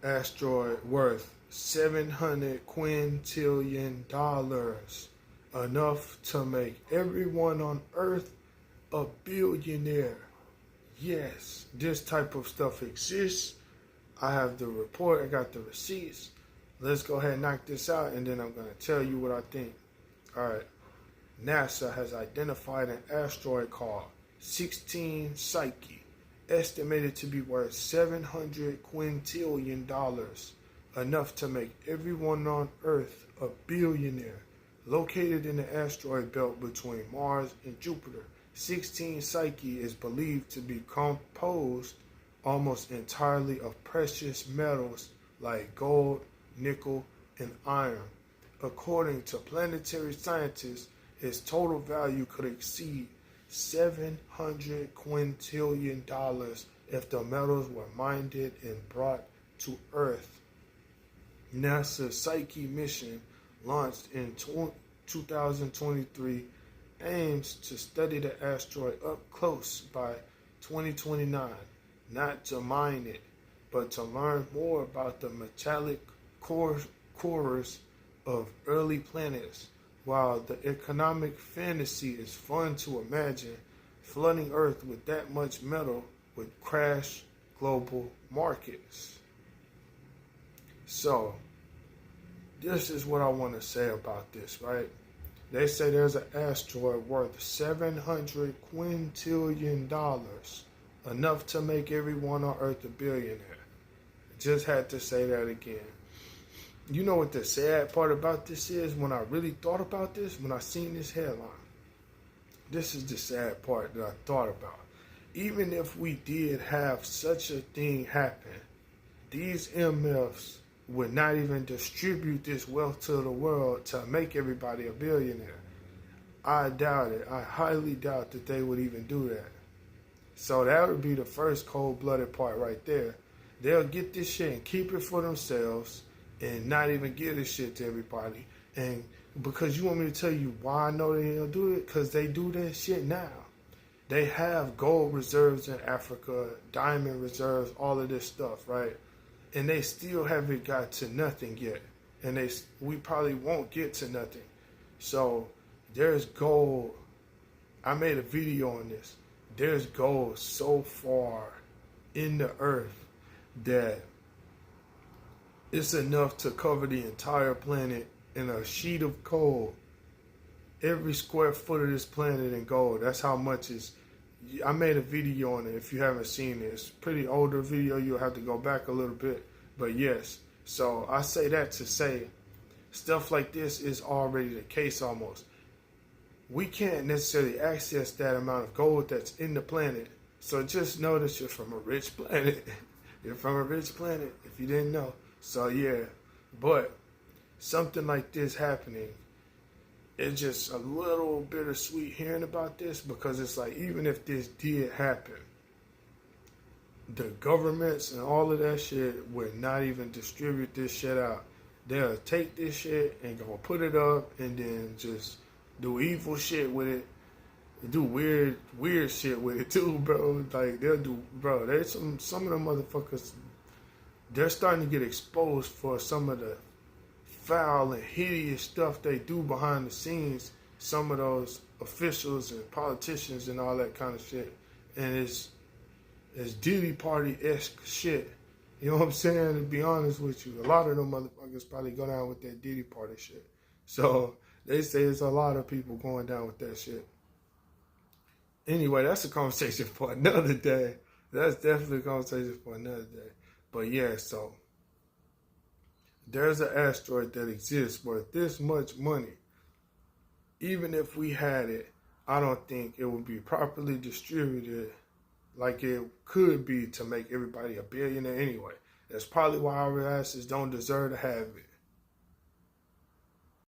Asteroid worth $700 quintillion, enough to make everyone on Earth a billionaire. Yes, this type of stuff exists. I have the report, I got the receipts. Let's go ahead and knock this out, and then I'm going to tell you what I think. Alright, NASA has identified an asteroid called 16 Psyche, estimated to be worth $700 quintillion, enough to make everyone on Earth a billionaire. Located in the asteroid belt between Mars and Jupiter, 16 Psyche is believed to be composed almost entirely of precious metals like gold, nickel, and iron. According to planetary scientists, its total value could exceed $700 quintillion if the metals were mined and brought to Earth. NASA's Psyche mission, launched in 2023, aims to study the asteroid up close by 2029, not to mine it, but to learn more about the metallic cores of early planets. While the economic fantasy is fun to imagine, flooding Earth with that much metal would crash global markets. So, this is what I want to say about this, right? They say there's an asteroid worth $700 quintillion, enough to make everyone on Earth a billionaire. Just had to say that again. You know what the sad part about this is? When I really thought about this, when I seen this headline, this is the sad part that I thought about. Even if we did have such a thing happen, these MFs would not even distribute this wealth to the world to make everybody a billionaire. I doubt it. I highly doubt that they would even do that. So that would be the first cold-blooded part right there. They'll get this shit and keep it for themselves and not even give this shit to everybody. And because you want me to tell you why I know they'll do it? Because they do that shit now. They have gold reserves in Africa, diamond reserves, all of this stuff, right? And they still haven't got to nothing yet. And we probably won't get to nothing. So there's gold. I made a video on this. There's gold so far in the earth that it's enough to cover the entire planet in a sheet of gold. Every square foot of this planet in gold. That's how much is. I made a video on it. If you haven't seen it, it's a pretty older video. You'll have to go back a little bit. But yes, so I say that to say stuff like this is already the case almost. We can't necessarily access that amount of gold that's in the planet. So just know that you're from a rich planet. You're from a rich planet, if you didn't know. So yeah, but something like this happening, it's just a little bittersweet hearing about this, because it's like, even if this did happen, the governments and all of that shit would not even distribute this shit out. They'll take this shit and go put it up and then just do evil shit with it. Do weird shit with it too, bro. Like, they'll do, bro, there's some of them motherfuckers, they're starting to get exposed for some of the foul and hideous stuff they do behind the scenes. Some of those officials and politicians and all that kind of shit. And it's Diddy Party-esque shit. You know what I'm saying? To be honest with you, a lot of them motherfuckers probably go down with that Diddy Party shit. So they say it's a lot of people going down with that shit. Anyway, that's a conversation for another day. That's definitely a conversation for another day. But yeah, so there's an asteroid that exists worth this much money. Even if we had it, I don't think it would be properly distributed like it could be to make everybody a billionaire anyway. That's probably why our asses don't deserve to have it.